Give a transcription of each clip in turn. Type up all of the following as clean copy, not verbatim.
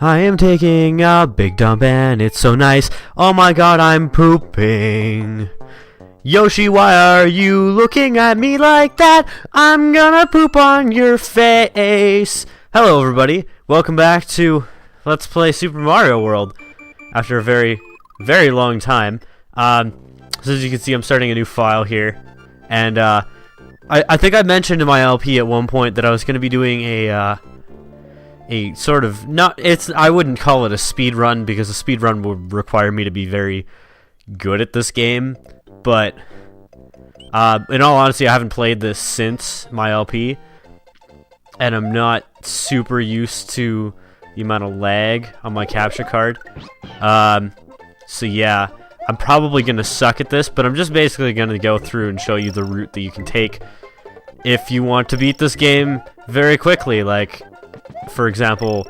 I am taking a big dump and it's so nice. Oh my god, I'm pooping. Yoshi, why are you looking at me like that? I'm gonna poop on your face. Hello everybody, welcome back to Let's Play Super Mario World. After a very, very long time. So as you can see, I'm starting a new file here. And I think I mentioned in my LP at one point that I was gonna be doing a sort of, I wouldn't call it a speed run, because a speed run would require me to be very good at this game, but in all honesty, I haven't played this since my LP, and I'm not super used to the amount of lag on my capture card. So yeah, I'm probably gonna suck at this, but I'm just basically gonna go through and show you the route that you can take if you want to beat this game very quickly, like, for example,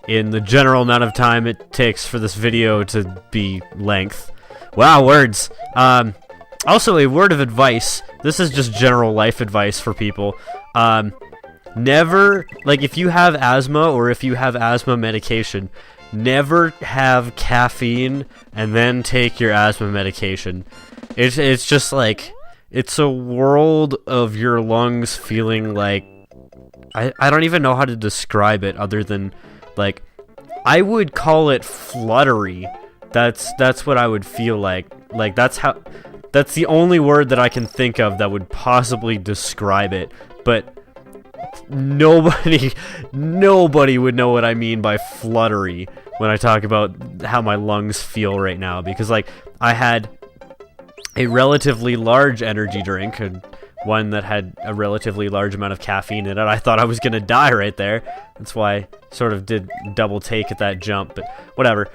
in the general amount of time it takes for this video to be length. Wow, words. Also, a word of advice. This is just general life advice for people. Never, like, if you have asthma or if you have asthma medication, never have caffeine and then take your asthma medication. It's just like, it's a world of your lungs feeling like, I don't even know how to describe it other than, like, I would call it fluttery. That's what I would feel like. Like, that's the only word that I can think of that would possibly describe it. But nobody would know what I mean by fluttery when I talk about how my lungs feel right now, because, like, I had a relatively large energy drink, and one that had a relatively large amount of caffeine in it. I thought I was gonna die right there. That's why I sort of did double take at that jump, but whatever.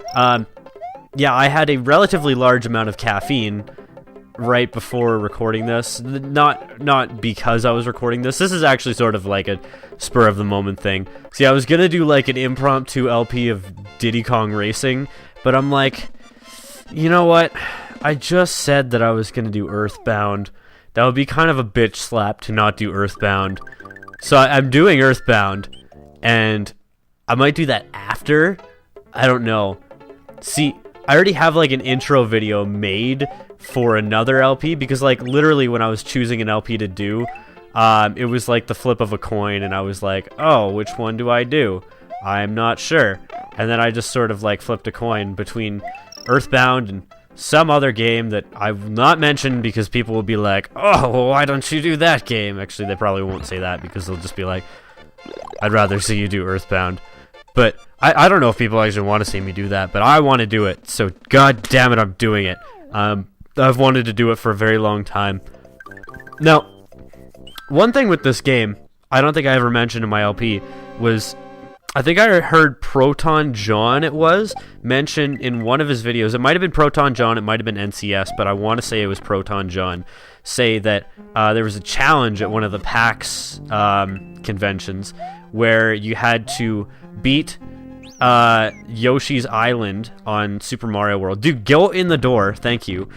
Yeah, I had a relatively large amount of caffeine right before recording this. Not because I was recording this. This is actually sort of like a spur of the moment thing. See, I was gonna do like an impromptu LP of Diddy Kong Racing, but I'm like, you know what? I just said that I was gonna do Earthbound. That would be kind of a bitch slap to not do Earthbound. So I'm doing Earthbound, and I might do that after. I don't know. See, I already have like an intro video made for another LP, because, like, literally when I was choosing an LP to do, it was like the flip of a coin, and I was like, oh, which one do I do? I'm not sure. And then I just sort of like flipped a coin between Earthbound and some other game that I've not mentioned, because people will be like, oh, why don't you do that game? Actually, they probably won't say that, because they'll just be like, I'd rather see you do Earthbound. But I don't know if people actually want to see me do that, but I want to do it, so god damn it, I'm doing it. I've wanted to do it for a very long time. Now, one thing with this game, I don't think I ever mentioned in my LP, was, I think I heard Proton John, mention in one of his videos. It might have been Proton John, it might have been NCS, but I want to say it was Proton John, say that there was a challenge at one of the PAX conventions where you had to beat Yoshi's Island on Super Mario World. Dude, go in the door, thank you.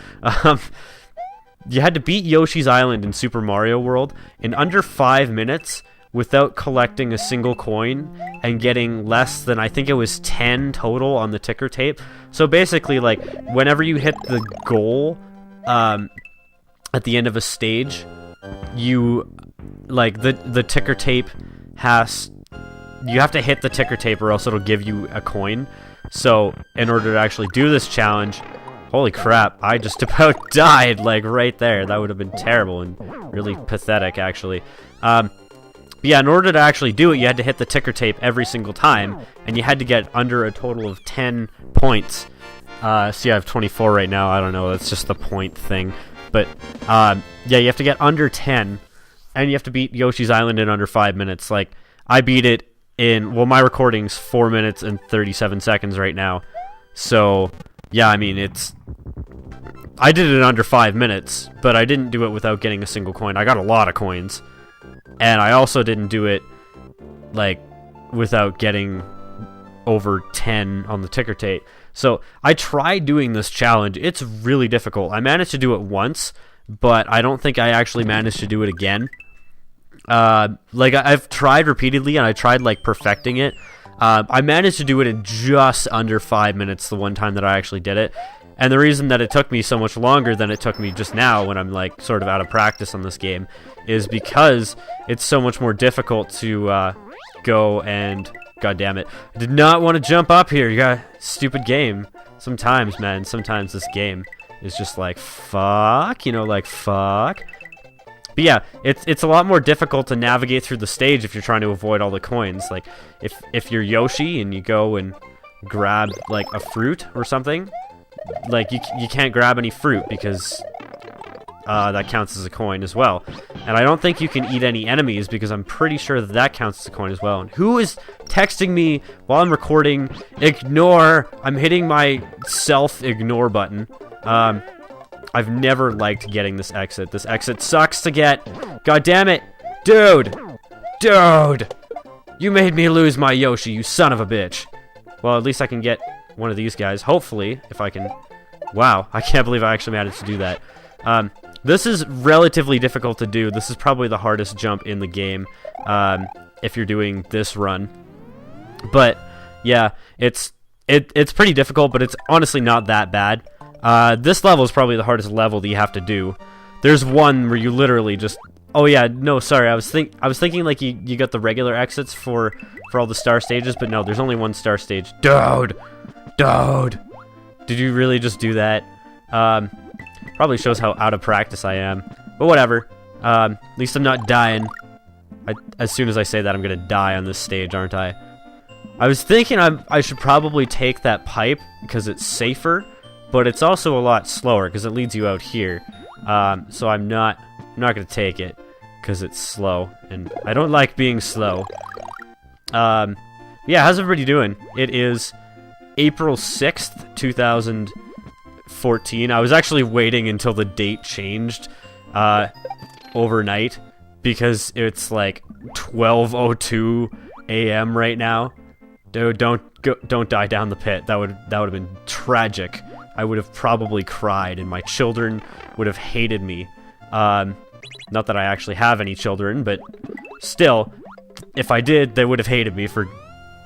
You had to beat Yoshi's Island in Super Mario World in under 5 minutes, without collecting a single coin and getting less than, I think it was 10 total on the ticker tape. So basically, like, whenever you hit the goal at the end of a stage, you, like, the ticker tape you have to hit the ticker tape or else it'll give you a coin. So in order to actually do this challenge, holy crap, I just about died, like, right there. That would have been terrible and really pathetic, actually. Yeah, in order to actually do it, you had to hit the ticker tape every single time, and you had to get under a total of 10 points. See, I have 24 right now. I don't know, that's just the point thing. But, yeah, you have to get under 10, and you have to beat Yoshi's Island in under 5 minutes. Like, I beat it in, well, my recording's 4 minutes and 37 seconds right now. So, yeah, I mean, I did it in under 5 minutes, but I didn't do it without getting a single coin. I got a lot of coins. And I also didn't do it, like, without getting over 10 on the ticker tape. So I tried doing this challenge. It's really difficult. I managed to do it once, but I don't think I actually managed to do it again. Like, I've tried repeatedly, and I tried, like, perfecting it. I managed to do it in just under 5 minutes the one time that I actually did it. And the reason that it took me so much longer than it took me just now when I'm like sort of out of practice on this game is because it's so much more difficult to go and... God damn it. I did not want to jump up here. You got stupid game. Sometimes, man, sometimes this game is just like, fuck, you know, like, fuck. But yeah, it's a lot more difficult to navigate through the stage if you're trying to avoid all the coins. Like, if you're Yoshi and you go and grab, like, a fruit or something, like, you can't grab any fruit because that counts as a coin as well. And I don't think you can eat any enemies because I'm pretty sure that that counts as a coin as well. And who is texting me while I'm recording? Ignore! I'm hitting my self-ignore button. I've never liked getting this exit. This exit sucks to get. God damn it! Dude! Dude! You made me lose my Yoshi, you son of a bitch. Well, at least I can get one of these guys. Hopefully, if I can... Wow, I can't believe I actually managed to do that. This is relatively difficult to do. This is probably the hardest jump in the game, if you're doing this run. But, yeah, it's pretty difficult, but it's honestly not that bad. This level is probably the hardest level that you have to do. There's one where you literally just... Oh yeah, no, sorry, I was thinking like you got the regular exits for all the star stages, but no, there's only one star stage. Dude! Dude! Did you really just do that? Probably shows how out of practice I am. But whatever. At least I'm not dying. As soon as I say that, I'm gonna die on this stage, aren't I? I was thinking I should probably take that pipe because it's safer, but it's also a lot slower because it leads you out here. So I'm not gonna take it because it's slow, and I don't like being slow. Yeah, how's everybody doing? It is April 6th, 2014. I was actually waiting until the date changed overnight because it's like 12:02 a.m. right now. Dude, don't die down the pit. That would have been tragic. I would have probably cried, and my children would have hated me. Not that I actually have any children, but still, if I did, they would have hated me for,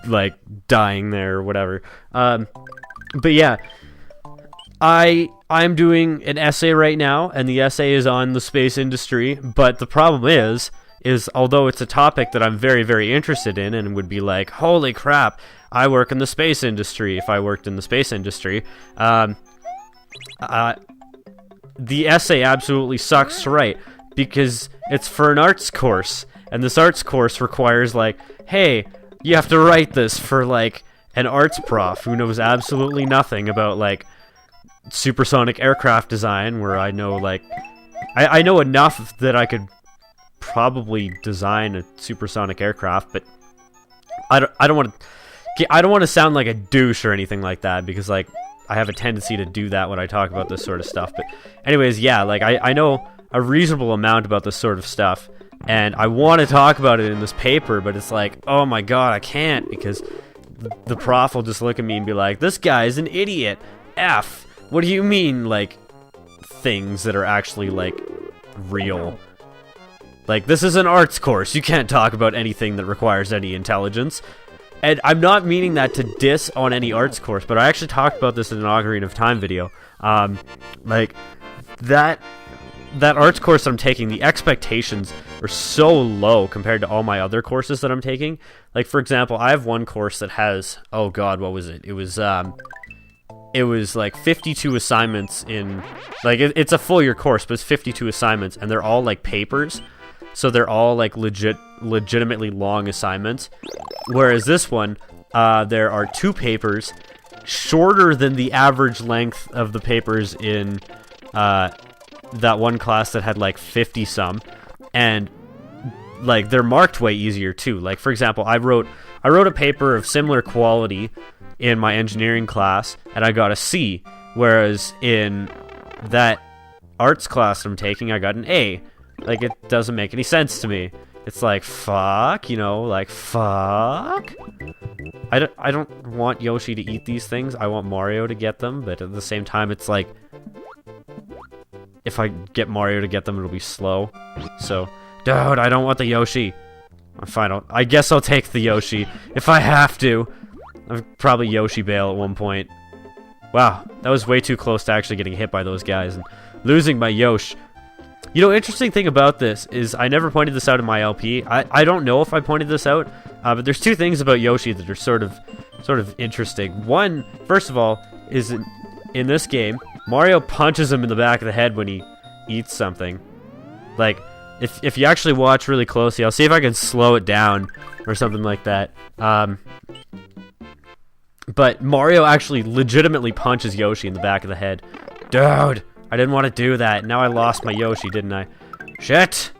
like, dying there or whatever. But yeah, I'm doing an essay right now, and the essay is on the space industry, but the problem is although it's a topic that I'm very, very interested in and would be like, holy crap, I work in the space industry if I worked in the space industry, the essay absolutely sucks to write because it's for an arts course, and this arts course requires, like, hey, you have to write this for, like, an arts prof who knows absolutely nothing about, like, supersonic aircraft design, where I know, like, I know enough that I could probably design a supersonic aircraft, but I don't want to sound like a douche or anything like that, because, like, I have a tendency to do that when I talk about this sort of stuff. But anyways, yeah, like, I know a reasonable amount about this sort of stuff, and I want to talk about it in this paper, but it's like, oh my god, I can't, because the prof will just look at me and be like, this guy's an idiot. F. What do you mean, like, things that are actually, like, real? Like, this is an arts course. You can't talk about anything that requires any intelligence. And I'm not meaning that to diss on any arts course, but I actually talked about this in an Ocarina of Time video. Like, that arts course that I'm taking, the expectations are so low compared to all my other courses that I'm taking. Like, for example, I have one course that has, oh god, what was it? It was like 52 assignments in, like, it's a full year course, but it's 52 assignments, and they're all, like, papers. So they're all, like, legitimately long assignments. Whereas this one, there are 2 papers, shorter than the average length of the papers in that one class that had, like, 50-some. And, like, they're marked way easier, too. Like, for example, I wrote a paper of similar quality in my engineering class, and I got a C. Whereas in that arts class I'm taking, I got an A. Like, it doesn't make any sense to me. It's like, fuck, you know, like, fuck? I don't want Yoshi to eat these things. I want Mario to get them, but at the same time, it's like, if I get Mario to get them, it'll be slow. So, dude, I don't want the Yoshi. Fine, I guess I'll take the Yoshi if I have to. I'll probably Yoshi bail at one point. Wow, that was way too close to actually getting hit by those guys and losing my Yoshi. You know, interesting thing about this is I never pointed this out in my LP. I don't know if I pointed this out, but there's two things about Yoshi that are sort of interesting. One, first of all, is in this game, Mario punches him in the back of the head when he eats something. Like, if you actually watch really closely, I'll see if I can slow it down or something like that. But Mario actually legitimately punches Yoshi in the back of the head. Dude, I didn't want to do that. Now I lost my Yoshi, didn't I? Shit!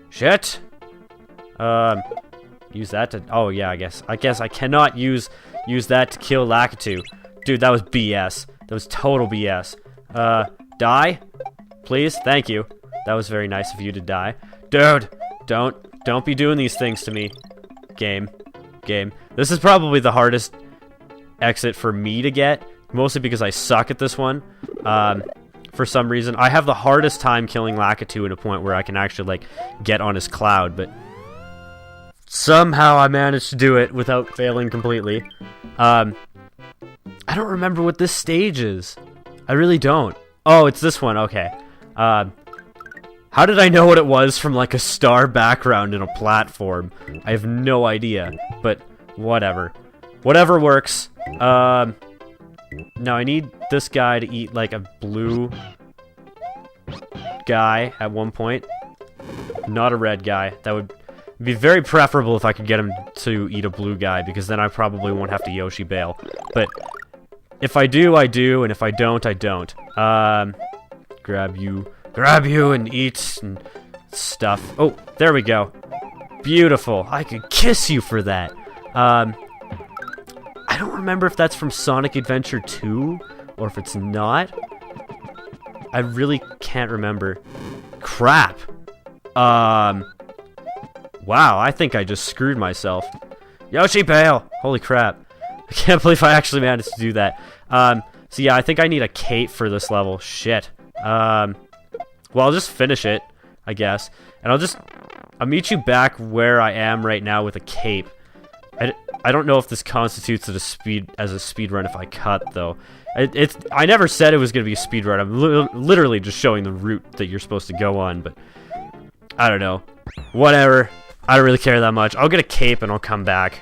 Shit! Use that to... Oh, yeah, I guess I cannot use that to kill Lakitu. Dude, that was BS. That was total BS. Die? Please? Thank you. That was very nice of you to die. Dude, don't be doing these things to me. Game. This is probably the hardest exit for me to get, mostly because I suck at this one. For some reason, I have the hardest time killing Lakitu at a point where I can actually, like, get on his cloud, but somehow I managed to do it without failing completely. I don't remember what this stage is. I really don't. Oh, it's this one, okay. How did I know what it was from, like, a star background in a platform? I have no idea, but whatever. Whatever works. Now I need this guy to eat, like, a blue guy at one point. Not a red guy. That would be very preferable if I could get him to eat a blue guy, because then I probably won't have to Yoshi bail. But if I do, I do, and if I don't, I don't. Grab you and eat and stuff. Oh, there we go. Beautiful. I could kiss you for that. I don't remember if that's from Sonic Adventure 2 or if it's not. I really can't remember. Crap. Wow, I think I just screwed myself. Yoshi bail! Holy crap. I can't believe I actually managed to do that. So yeah, I think I need a cape for this level. Shit. Well, I'll just finish it, I guess. And I'll meet you back where I am right now with a cape. I don't know if this constitutes as a speed run if I cut, though. I never said it was going to be a speed run. I'm literally just showing the route that you're supposed to go on, but I don't know. Whatever. I don't really care that much. I'll get a cape and I'll come back.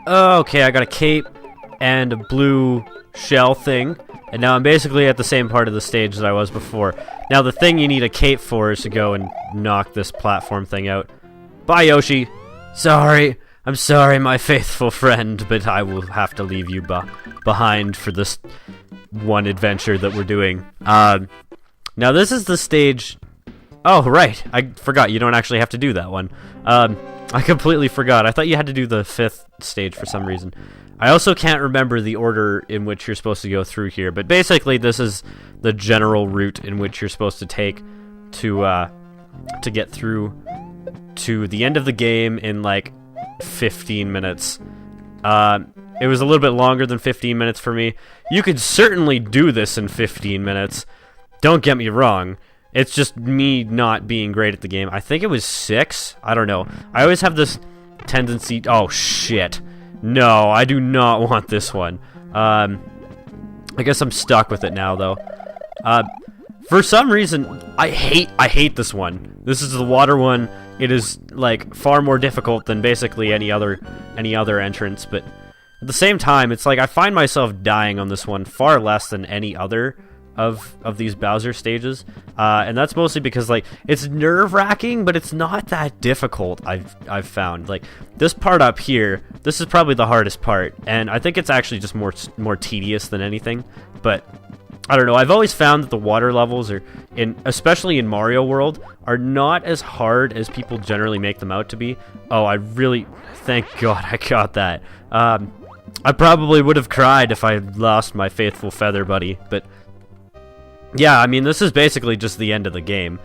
Okay, I got a cape and a blue shell thing, and now I'm basically at the same part of the stage that I was before. Now, the thing you need a cape for is to go and knock this platform thing out. Bye, Yoshi. Sorry. I'm sorry, my faithful friend, but I will have to leave you behind for this one adventure that we're doing. Now, this is the stage... Oh, right. I forgot. You don't actually have to do that one. I completely forgot. I thought you had to do the 5th stage for some reason. I also can't remember the order in which you're supposed to go through here, but basically this is the general route in which you're supposed to take to get through to the end of the game in, like, 15 minutes. It was a little bit longer than 15 minutes for me. You could certainly do this in 15 minutes. Don't get me wrong. It's just me not being great at the game. I think it was 6. I don't know. I always have this tendency... Oh, shit. No, I do not want this one. I guess I'm stuck with it now, though. For some reason, I hate this one. This is the water one. It is, like, far more difficult than basically any other entrance, but at the same time, it's like I find myself dying on this one far less than any other of these Bowser stages, and that's mostly because, like, it's nerve-wracking, but it's not that difficult. I've found, like, this part up here, this is probably the hardest part, and I think it's actually just more tedious than anything. But I don't know. I've always found that the water levels are especially in Mario World, are not as hard as people generally make them out to be. Oh, thank God I got that. I probably would have cried if I had lost my faithful feather buddy, but yeah, I mean, this is basically just the end of the game.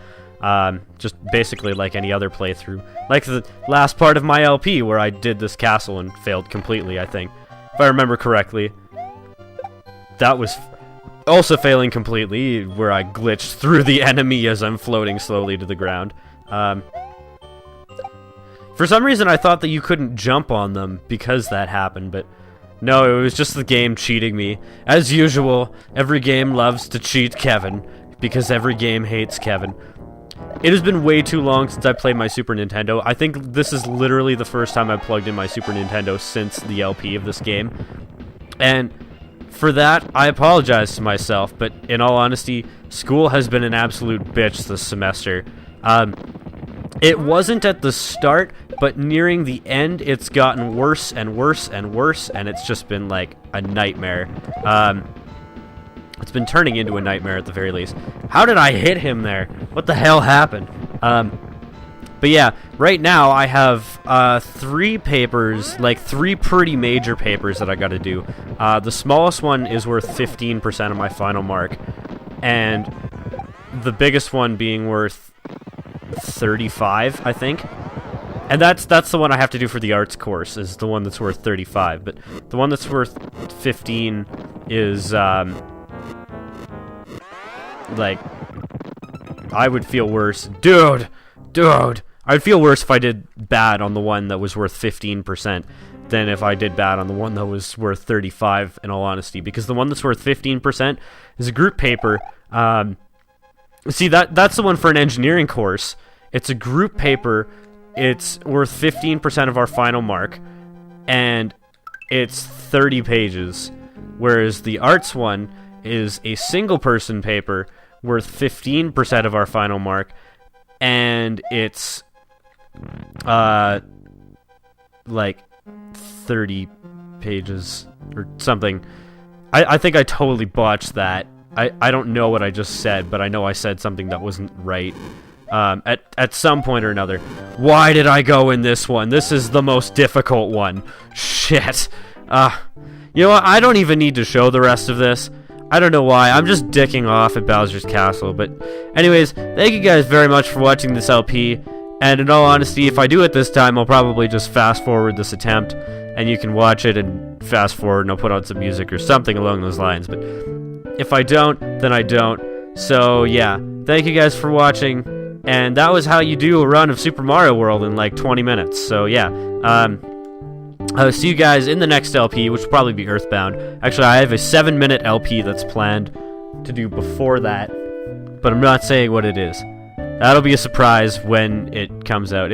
Just basically like any other playthrough. Like the last part of my LP where I did this castle and failed completely, I think. If I remember correctly. That was also failing completely, where I glitched through the enemy as I'm floating slowly to the ground. For some reason, I thought that you couldn't jump on them because that happened, but no, it was just the game cheating me. As usual, every game loves to cheat Kevin, because every game hates Kevin. It has been way too long since I played my Super Nintendo. I think this is literally the first time I plugged in my Super Nintendo since the LP of this game. And for that, I apologize to myself, but in all honesty, school has been an absolute bitch this semester. It wasn't at the start, but nearing the end, it's gotten worse and worse and worse, and it's just been like a nightmare. It's been turning into a nightmare at the very least. How did I hit him there? What the hell happened? But yeah, right now I have 3 papers, like 3 pretty major papers that I gotta do. The smallest one is worth 15% of my final mark, and the biggest one being worth 35, I think. And that's the one I have to do for the arts course, is the one that's worth 35. But the one that's worth 15 is, like, I would feel worse. Dude! I'd feel worse if I did bad on the one that was worth 15% than if I did bad on the one that was worth 35, in all honesty. Because the one that's worth 15% is a group paper. See, that's the one for an engineering course. It's a group paper. It's worth 15% of our final mark, and it's 30 pages. Whereas the arts one is a single-person paper worth 15% of our final mark, and it's like 30 pages or something. I think I totally botched that. I don't know what I just said, but I know I said something that wasn't right. At some point or another. Why did I go in this one? This is the most difficult one. Shit. You know what? I don't even need to show the rest of this. I don't know why. I'm just dicking off at Bowser's Castle. But anyways, thank you guys very much for watching this LP. And in all honesty, if I do it this time, I'll probably just fast forward this attempt, and you can watch it and fast forward, and I'll put on some music or something along those lines. But if I don't, then I don't. So yeah, thank you guys for watching. And that was how you do a run of Super Mario World in like 20 minutes. So yeah, I'll see you guys in the next LP, which will probably be Earthbound. Actually, I have a 7-minute LP that's planned to do before that, but I'm not saying what it is. That'll be a surprise when it comes out.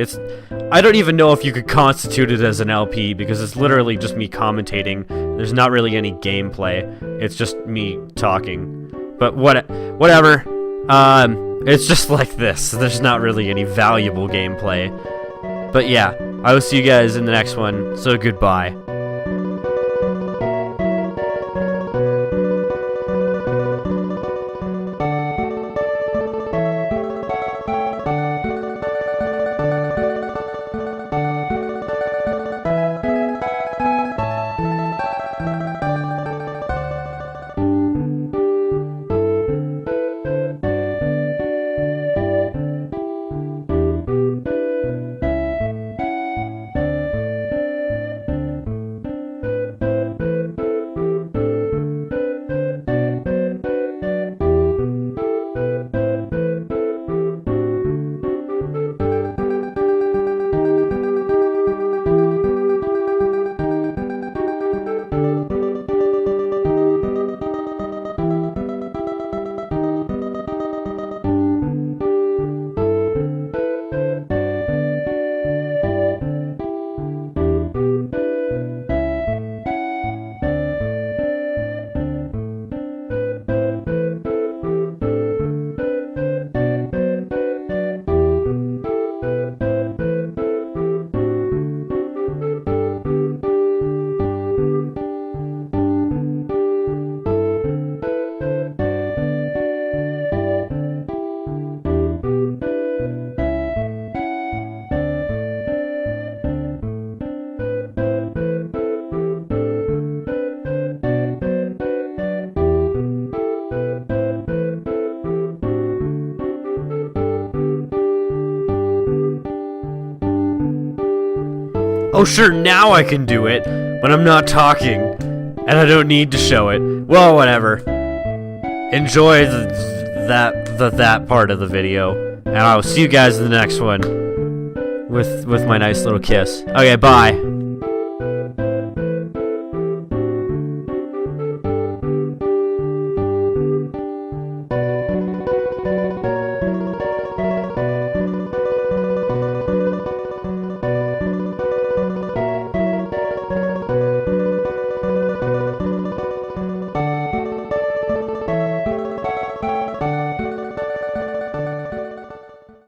I don't even know if you could constitute it as an LP, because it's literally just me commentating. There's not really any gameplay. It's just me talking. But whatever. It's just like this. There's not really any valuable gameplay. But yeah, I will see you guys in the next one, so goodbye. Oh sure, now I can do it, but I'm not talking, and I don't need to show it. Well, whatever. Enjoy that part of the video, and I will see you guys in the next one. with my nice little kiss. Okay, bye.